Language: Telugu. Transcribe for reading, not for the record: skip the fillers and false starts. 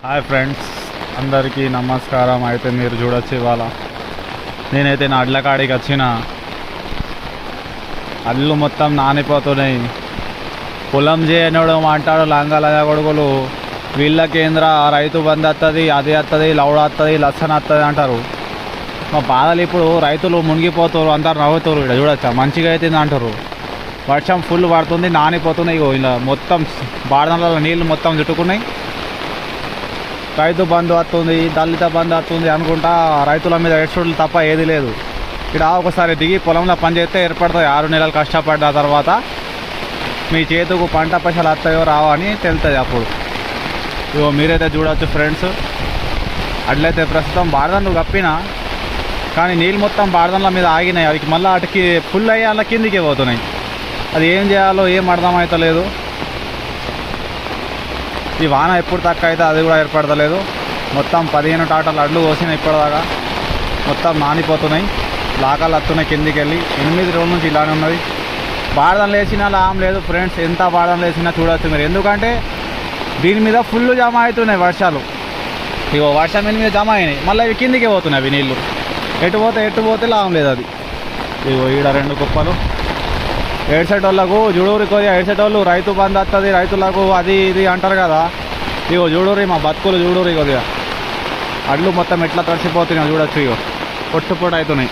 హాయ్ ఫ్రెండ్స్, అందరికీ నమస్కారం. అయితే మీరు చూడొచ్చు, ఇవాళ నేనైతే నా అడ్ల కాడికి వచ్చిన. అడ్లు మొత్తం నానిపోతున్నాయి. పొలం చేయనోడు అంటాడు లంగాలయ కొడుకులు, వీళ్ళ కేంద్ర రైతు బంధు వస్తుంది, అది వస్తుంది, లౌడ్ వస్తుంది, లసన్ వస్తుంది అంటారు. మా బాధలు ఇప్పుడు రైతులు మునిగిపోతారు, అందరు నవ్వుతారు. ఇక్కడ చూడొచ్చా మంచిగా అవుతుంది అంటారు. వర్షం ఫుల్ పడుతుంది, నానిపోతున్నాయి. ఇలా మొత్తం బాడనల నీళ్ళు మొత్తం చుట్టుకున్నాయి. రైతు బంధు వస్తుంది, దళిత బంధు వస్తుంది అనుకుంటా రైతుల మీద ఏడ్చుడు తప్ప ఏది లేదు. ఇక్కడ ఒకసారి దిగి పొలంలో పనిచేస్తే ఏర్పడతాయి. 6 నెలలు కష్టపడ్డ తర్వాత మీ చేతుకు పంట పైసలు వస్తాయో రావో అని తెలుస్తుంది. అప్పుడు ఇగో మీరైతే చూడవచ్చు ఫ్రెండ్స్, అట్లయితే ప్రస్తుతం బాడదన్లు కప్పినా కానీ నీళ్ళు మొత్తం బాడదన్ల మీద ఆగినాయి. అవి మళ్ళీ వాటికి ఫుల్ అయ్యి అలా కిందికి పోతున్నాయి. అది ఏం చేయాలో ఏం అర్థమవుతలేదు. ఈ వాన ఎప్పుడు తక్కువ అయితే అది కూడా ఏర్పడతలేదు. మొత్తం 15 టాటర్లు అడ్లు కోసినాయి ఇప్పటిదాకా. మొత్తం నానిపోతున్నాయి, లాకాలు వస్తున్నాయి కిందికి వెళ్ళి. 8 రోజుల నుంచి ఇలానే ఉన్నది. బాడదం లేచినా లాభం లేదు ఫ్రెండ్స్, ఎంత బాడదం లేచినా చూడవచ్చు మీరు. ఎందుకంటే దీని మీద ఫుల్ జమ అవుతున్నాయి వర్షాలు. ఇగో వర్షం మీద జమ అయినాయి, మళ్ళీ ఇవి కిందికి పోతున్నాయి. అవి నీళ్ళు ఎటు పోతే లాభం లేదు. అది ఇగో ఈడ 2 కుప్పలు. ఏడ్సేటోళ్ళకు జూడూరి కొద్దిగా ఏడ్సేటోళ్ళు రైతు బంధు వస్తుంది, రైతులకు అది ఇది అంటారు కదా. ఇగో జూడూరి మా బతుకులు, జూడూరి కొద్దిగా అడ్లు మొత్తం ఎట్లా తడిసిపోతున్నాయి చూడొచ్చు. ఇగో పొట్టు అవుతున్నాయి.